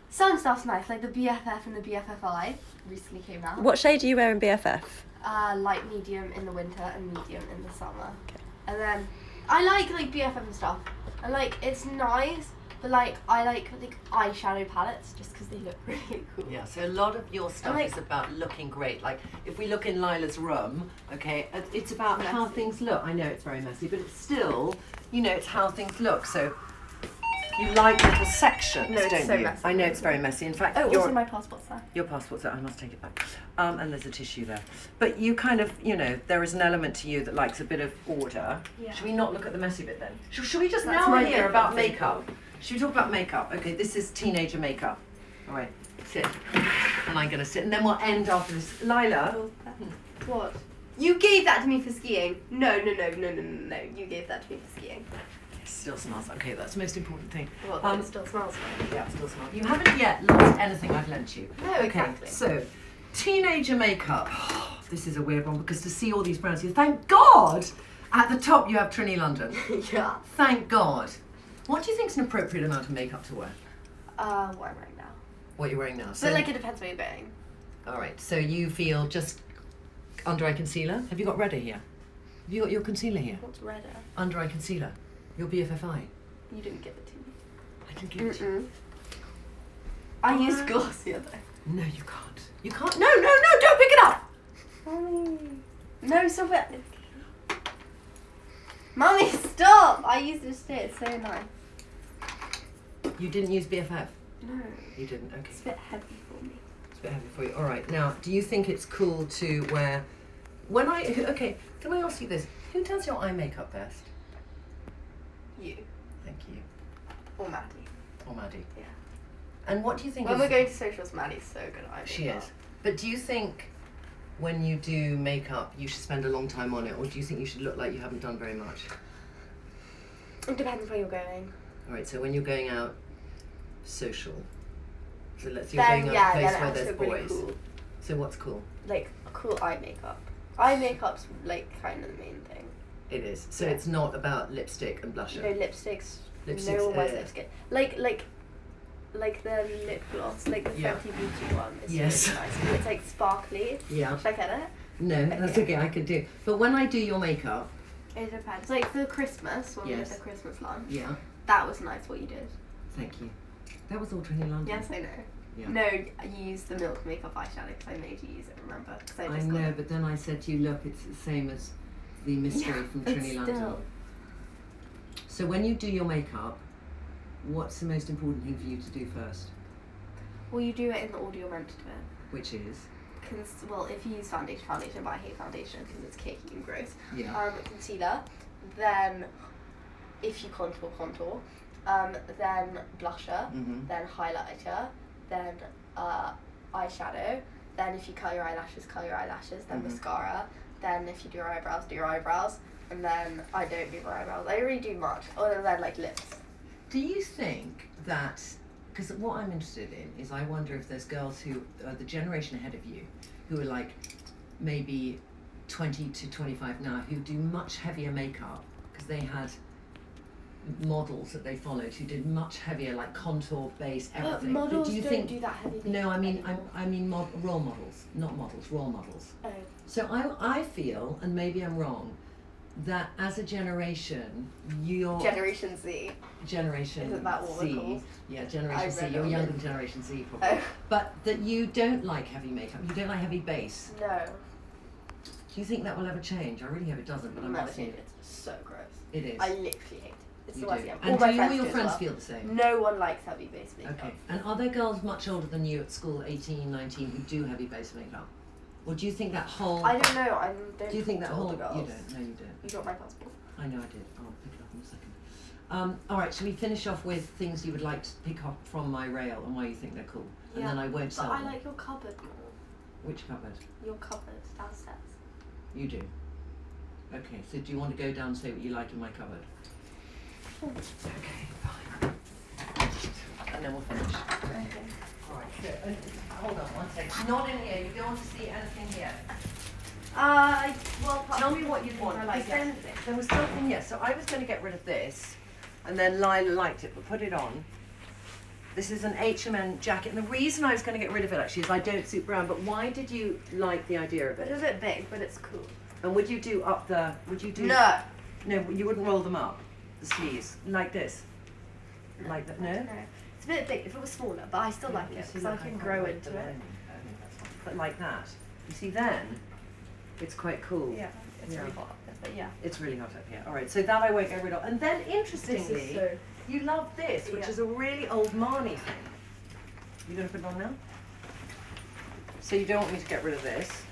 some stuff's nice. Like the BFF and the BFFI recently came out.
What shade do you wear in BFF?
Light medium in the winter and medium in the summer.
Okay.
And then I like BFF and stuff. And like it's nice, but like I like eyeshadow palettes just because they look really cool.
Yeah, so a lot of your stuff
like-
is about looking great. Like, if we look in Lila's room, okay, it's about how
Messy.
things look. I know it's very messy, but it's still, you know, it's how things look. So, you like little sections,
No, it's
don't
so
you?
messy.
I know it's very messy. In fact,
Oh,
your
also my passport's there.
passport's there. I must take it back. And there's a tissue there. But you kind of, you know, there is an element to you that likes a bit of order.
Yeah.
Should we not look at the messy bit then? Should we just
That's
now
my
we're here
makeup
about
thing.
makeup? Should we talk about makeup? Okay, this is teenager makeup. All right, sit. And I'm going to sit. And then we'll end after this. Lyla.
What? You gave that to me for skiing. No. You gave that to me for skiing.
It still smells. Okay, that's the most important thing.
Well, it still smells fine.
Yeah, it still smells. You haven't yet lost anything I've lent you.
No,
Okay,
exactly.
so teenager makeup. this is a weird one because to see all these brands here, thank God! At the top you have Trinny London.
Yeah.
Thank God. What do you think is an appropriate amount of makeup to wear?
What I'm wearing now.
What you're wearing now. So
But like it depends where you're going.
alright, so you feel just under eye concealer? Have you got redder here? Have you got your concealer here?
What's redder?
Under eye concealer. Your BFFI.
You didn't give it to me.
I can give it to you.
I used Glossier though.
No, you can't. You can't. No, don't pick it up!
Mommy. No, stop it. Mommy, stop! I used this shit, it's so nice.
You didn't use BFF?
No.
You didn't, okay.
It's a bit heavy for me.
It's a bit heavy for you. Alright, now, do you think it's cool to wear... Okay, can I ask you this? Who does your eye makeup best?
You.
Thank you.
Or Maddie.
Or Maddie.
Yeah.
And what do you think
When
is...
we're going to socials, Maddie's so good at eye
She
makeup.
is. But do you think when you do makeup, you should spend a long time on it, or do you think you should look like you haven't done very much?
It depends where you're going.
Alright, so when you're going out social, so let's say you're
Then,
going out
yeah,
a place
then
where
it
there's
has to look
boys.
really cool.
So what's cool?
Like, cool eye makeup. Eye makeup's like kind of the main thing.
It is. So
Yeah.
it's not about lipstick and blusher.
No lipsticks.
Lipsticks,
No one wears lipstick. Like the lip gloss, like the
Yeah.
Fenty Beauty one. It's
Yes.
really nice. It's like sparkly.
Yeah.
Should I get it?
No, that's okay, I can do. But when I do your makeup,
It depends. Like for Christmas, when we
Yes.
did the Christmas lunch,
yeah,
that was nice what you did.
thank you. That was all Trinny London.
Yes, I know.
Yeah.
No, you used the milk makeup eyeshadow because I made you use it, remember? Because
I
just got
know,
it.
but then I said to you, look, it's the same as the mystery
Yeah,
from
but
Trinny London.
still.
So when you do your makeup, what's the most important thing for you to do first?
Well, you do it in the order you're meant to do it.
Which is?
Well, if you use foundation, but I hate foundation because it's cakey and gross.
Yeah.
Concealer, then if you contour, then blusher,
Mhm.
then highlighter, then eyeshadow, then if you curl your eyelashes, then
Mhm.
mascara, then if you do your eyebrows, do your eyebrows, and then I don't do my eyebrows. I don't really do much, other than like lips.
Do you think that, because what I'm interested in is I wonder if there's girls who are the generation ahead of you, who are like maybe 20 to 25 now, who do much heavier makeup, because they had models that they followed who did much heavier, like contour, base, everything.
But models
do you
don't
think,
do that heavy makeup
No, I mean,
anymore.
role models, not models, role models.
Oh.
So I feel, and maybe I'm wrong, that as a generation, you're
Generation Z.
Generation
Isn't that what
Z.
we're called?
Yeah, Generation
I
Z.
read
You're
on
younger
it.
than Generation Z, probably.
Oh.
But that you don't like heavy makeup. You don't like heavy base.
No.
Do you think that will ever change? I really hope it doesn't, but I'm
Never
asking.
seen it. It's so gross.
It is.
I literally hate it. It's
You
the worst
do.
thing.
And
All
do
my
you
friends
or your
do as
friends
well.
feel the same?
No one likes heavy base makeup.
Okay. And are there girls much older than you at school, 18, 19, who do heavy base makeup? Or do you think that whole...
I don't know. I don't.
do you think
talk
that
to
whole...
older girls.
You don't. No, you don't.
You got my passport.
I know I did. I'll pick it up in a second. All right, shall we finish off with things you would like to pick up from my rail and why you think they're cool? And then I won't
But
sell
I
them.
like your cupboard more.
Which cupboard?
Your cupboard downstairs.
You do. Okay, so do you want to go down and say what you like in my cupboard? Okay, fine. And then we'll finish.
Okay.
Alright, so hold on one second. Not in here, you don't want to see anything here.
Well,
Tell me what you'd want.
I like
Because then there was something, yes, so I was going to get rid of this, and then Lyla liked it, but put it on. This is an H&M jacket, and the reason I was going to get rid of it actually is I don't suit brown, but why did you like the idea of
It's a
it?
bit big, but it's cool.
And would you do up the, would you do...
No.
No, you wouldn't roll them up, the sleeves, like this? Like that, no?
No. It's a bit big. If it was smaller, but I still like it because I can grow into it.
But like that. You see then, it's quite cool.
Yeah. It's
Yeah.
really hot, but yeah.
It's really hot up here. Alright, so that I won't get rid of. And then interestingly,
This is so.
you love this, which
Yeah.
is a really old Marnie thing. You gonna put it on now? So you don't want me to get rid of this.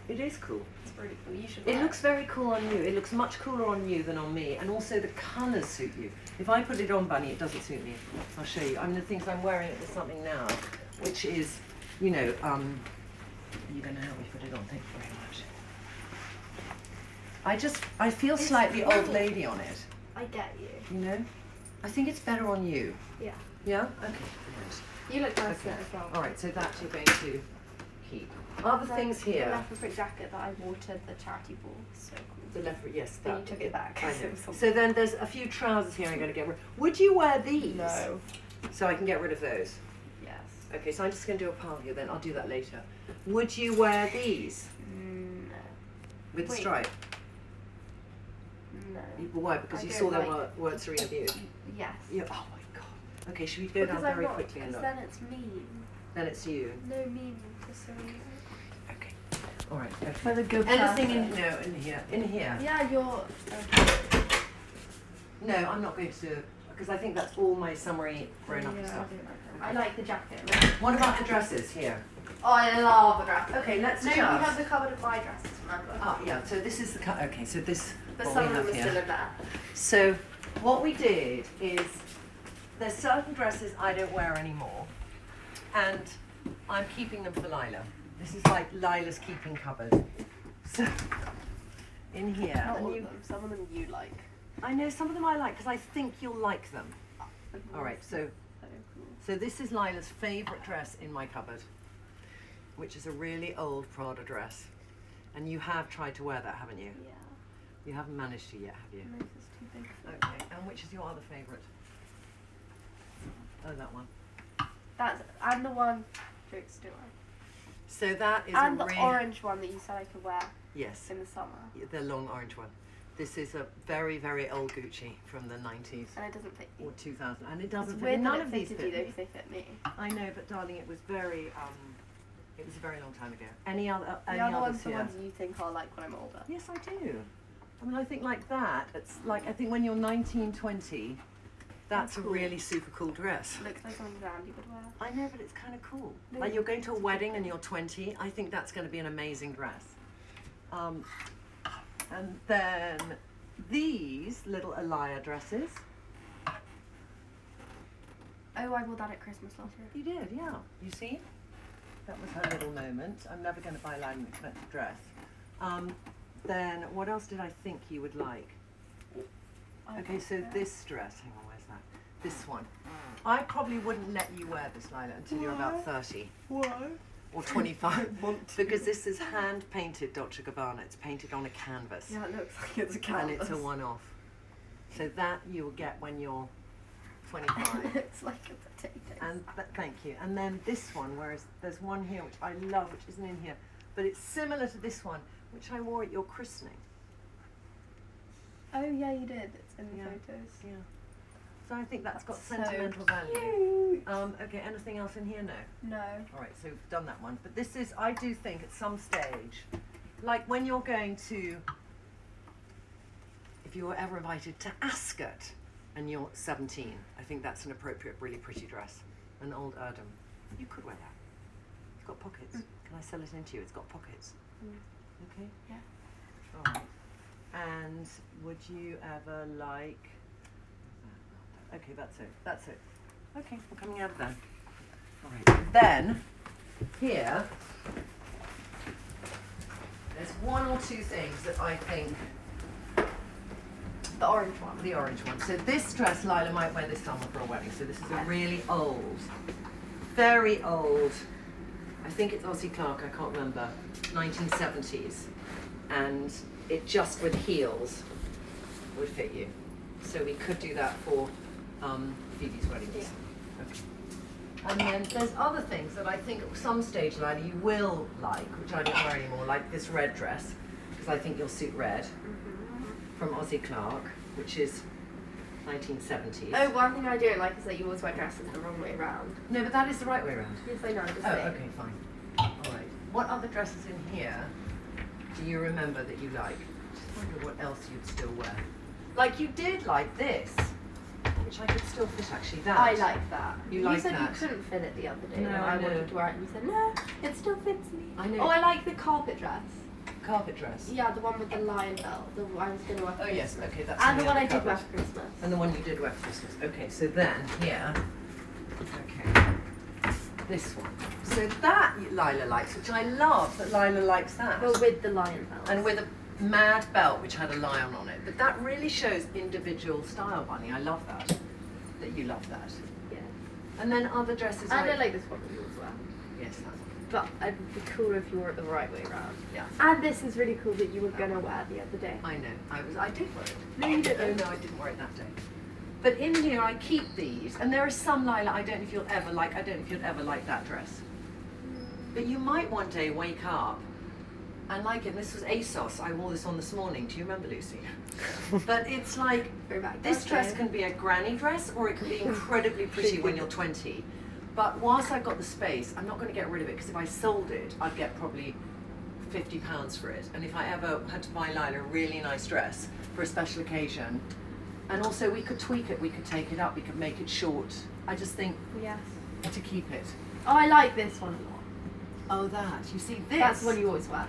It is cool.
It's really cool. You should.
It
wear
looks very cool on you. It looks much cooler on you than on me. And also the colours suit you. If I put it on, Bunny, it doesn't suit me. I'll show you. I mean, the things I'm wearing is something now, which is, you know, you're going to help me put it on. Thank you very much. I feel
It's
slightly
cool.
old lady on it,
I get you.
you know? I think it's better on you.
Yeah.
Yeah? Okay. Right.
You look nice
Okay.
in it as well.
All right, so that you're going to keep. Other things
The
here.
leopard print jacket that I wore to the charity ball. So cool.
The leopard, yes.
Then you took it back.
I know. So then there's a few trousers here I'm going to get rid of. Would you wear these?
No.
So I can get rid of those.
Yes.
Okay, so I'm just going to do a pile here then. I'll do that later. Would you wear these?
No.
With the
Wait.
stripe?
No.
Why? Because
I
you
don't
saw them
like-
weren't Serena Beauty?
Yes.
Yeah. Oh my god. Okay, should we go down very quickly and
Because
look?
then it's mean.
Then it's you.
No meaning to Serena.
Okay. All right. Okay.
For the good
Anything in
person.
no in here? In here?
Yeah, you're. Okay.
No, I'm not going to, because I think that's all my summary grown-up
Yeah,
stuff.
I like the jacket.
What about the dresses here?
Oh, I love the dress.
Okay, let's
No,
just.
you have the cupboard of my dresses, remember?
Oh yeah. So this is the cut. Okay, so this.
But
what
some
we
of them
have
are
here.
still in there.
So what we did is there's certain dresses I don't wear anymore, and I'm keeping them for Lyla. This is like Lila's keeping cupboard. So in here,
Not
and
all
you,
of them. Some of them you like.
I know some of them I like because I think you'll like them. All right, so
So cool.
so this is Lila's favourite dress in my cupboard, which is a really old Prada dress, and you have tried to wear that, haven't you?
Yeah.
You haven't managed to yet, have you?
No, this is too big.
Okay, and which is your other favourite? Oh, that one.
That's and the one. Jokes, do I?
So that is
And
a
the
real.
orange one that you said I could wear
Yes,
in the summer,
the long orange one. This is a very, very old Gucci from the 90s
and it doesn't fit you.
or 2000, and it
It's
doesn't fit.
weird
None
that
of
it
these
fitted you
fit
though,
me.
because they fit me.
I know, but darling, it was very. It was a very long time ago. Any other?
The
Any
other
others
ones, the
here?
ones you think I'll like when I'm older.
Yes, I do. I mean, I think like that. It's like I think when you're 19, 20, that's a
Cool.
really super cool dress.
Looks like something Randy would wear.
I know, but it's kind of cool.
No,
Like you're going to a
it's
wedding and
okay.
you're 20. I think that's going to be an amazing dress. And then these little Alaya dresses.
Oh, I wore that at Christmas last year.
You did, yeah. You see? That was her little moment. I'm never going to buy Lyla an expensive dress. Then what else did I think you would like? Okay, so this dress, hang on, where's that? This one. I probably wouldn't let you wear this, Lyla, until you're about 30
Why?
or 25. Because this is hand painted Dolce & Gabbana. It's painted on a canvas.
Yeah, it looks like it's a
And
canvas.
it's a one-off. So that you will get when you're 25.
It's like a potato.
And thank you. And then this one, whereas there's one here which I love, which isn't in here, but it's similar to this one, which I wore at your christening.
Oh yeah, you did. It's in the
Yeah.
photos.
Yeah. So I think that's got
So
sentimental value.
Cute.
Okay, anything else in here? No.
No.
All right, so we've done that one. But this is, I do think at some stage, like when you're going to, if you were ever invited to Ascot and you're 17, I think that's an appropriate, really pretty dress. An old Erdem. You could wear that. It's got pockets. Can I sell it into you? It's got pockets. Okay?
Yeah.
All right. And would you ever like... Okay, that's it. That's it. Okay, we're coming out of there. All right. Then, here, there's one or two things that I think...
The orange one.
The orange one. So this dress Lyla might wear this summer for a wedding. So this is a really old, very old, I think it's Aussie Clark, I can't remember, 1970s. And it just with heels would fit you. So we could do that for Phoebe's wedding.
Yeah.
Okay. And then there's other things that I think at some stage, Lyla, you will like, which I don't wear anymore, like this red dress, because I think you'll suit red, from Aussie Clark, which is 1970s.
Oh, one thing I don't like is that you always wear dresses the wrong way around.
No, but that is the right way around.
Yes, I know. I'm just
Oh,
saying.
okay, fine. All right. What other dresses in here do you remember that you like? Just wonder what else you'd still wear. Like you did like this, which I could still fit actually. That.
I like that.
You like
said
that?
you couldn't fit it the other day
No,
when
I
I
know.
wanted to wear it, and you said no, it still fits me.
I know.
Oh, I like the carpet dress.
Carpet dress.
Yeah, the one with the lion belt. The one I was gonna wear for
Oh yes,
Christmas.
okay, that's
And the one I
other
did wear
cupboard.
for Christmas.
And the one you did wear for Christmas. Okay, so then here, okay, this one. So that Lyla likes, which I love that Lyla likes that.
But with the lion belt.
And with a mad belt which had a lion on it. But that really shows individual style, Bunny. I love that. That you love that.
Yeah.
And then other dresses
And I
like...
like this one as well.
Yes, that's
but it'd be cooler if you wore it the right way around.
Yeah.
And this is really cool that you were gonna wear the other day.
I know. I did wear it.
No, you didn't.
Oh no, I didn't wear it that day. But in here I keep these, and there are some, Lyla, I don't know if you'll ever like that dress. But you might one day wake up and like it. This was ASOS. I wore this on this morning. Do you remember, Lucy? But it's like, this dress can be a granny dress, or it can be incredibly pretty when you're 20. But whilst I've got the space, I'm not going to get rid of it, because if I sold it, I'd get probably £50 for it. And if I ever had to buy Lyla a really nice dress for a special occasion, and also we could tweak it, we could take it up, we could make it short. I just think
Yes.
to keep it.
Oh, I like this one a lot.
Oh, that. You see this?
That's the one you always wear.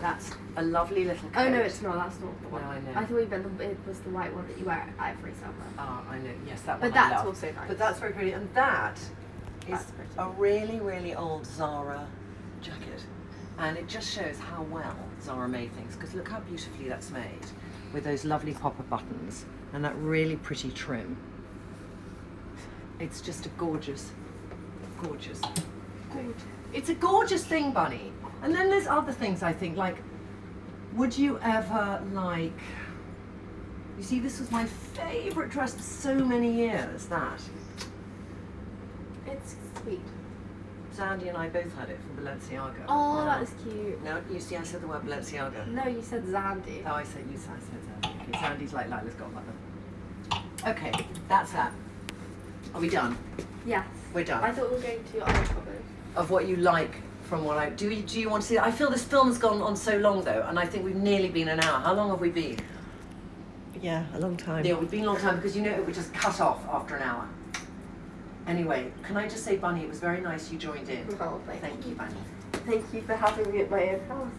That's a lovely little coat.
Oh no, it's not. That's not the one.
No, I know.
I thought you meant it was the white one that you wear at every summer.
Ah, I know. Yes, that
But
one I
that's
love.
also nice.
But that's very pretty. And that is
That's pretty.
a really, really old Zara jacket. And it just shows how well Zara made things. Because look how beautifully that's made. With those lovely popper buttons. And that really pretty trim. It's just a gorgeous. It's a gorgeous thing, Bunny. And then there's other things I think, like, would you ever like, you see, this was my favourite dress for so many years, that.
It's sweet.
Sandy and I both had it from Balenciaga.
Oh, that is cute.
No, you see, I said the word Balenciaga.
No, you said Zandy.
Oh, I said Sandy. Okay, Sandy's like Lila's godmother. Okay, that's that. Are we done?
Yes.
We're done.
I thought we were going to your other cupboard.
Of what you like from what I do you want to see that? I feel this film has gone on so long though, and I think we've nearly been an hour. How long have we been?
Yeah, a long time.
Yeah, we've been a long time, because you know it would just cut off after an hour. Anyway, can I just say, Bunny, it was very nice you joined in.
Oh,
Thank you, Bunny.
Thank you for having me at my own house.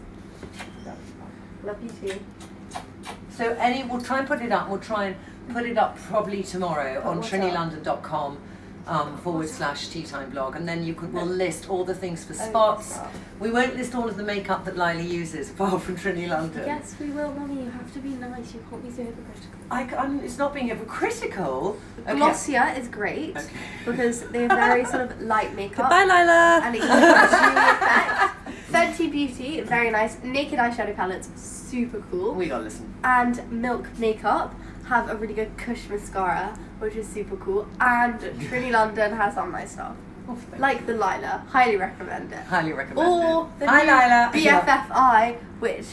Love you too.
So we'll try and put it up. We'll try and put it up probably tomorrow on
what's
trinnylondon.com /tea time blog, and then we'll list all the things for
Oh,
spots.
stop.
We won't list all of the makeup that Lyla uses apart from Trinny London.
Yes, we will, Mummy. You have to be nice. You can't be so hypocritical.
It's not being hypocritical. Okay.
Glossier is great because they have very sort of light makeup.
Goodbye, Lyla.
And it gives you the effect. Fenty Beauty, very nice. Naked eyeshadow palettes, super cool.
We gotta listen.
And Milk Makeup have a really good Kush mascara, which is super cool. And Trinny London has some nice stuff. Like the Lyla, highly recommend it.
Highly recommend
Or
it.
the
Hi,
new
Lyla.
BFFI, which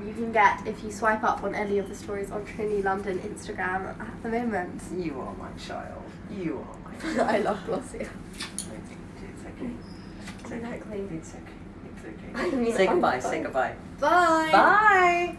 you can get if you swipe up on any of the stories on Trinny London Instagram at the moment.
You are my child. You are my child.
I love Glossier.
It's okay. It's okay.
Exactly.
It's okay. It's okay.
I mean,
Say
I'm
goodbye.
fine.
Say goodbye.
Bye.
Bye.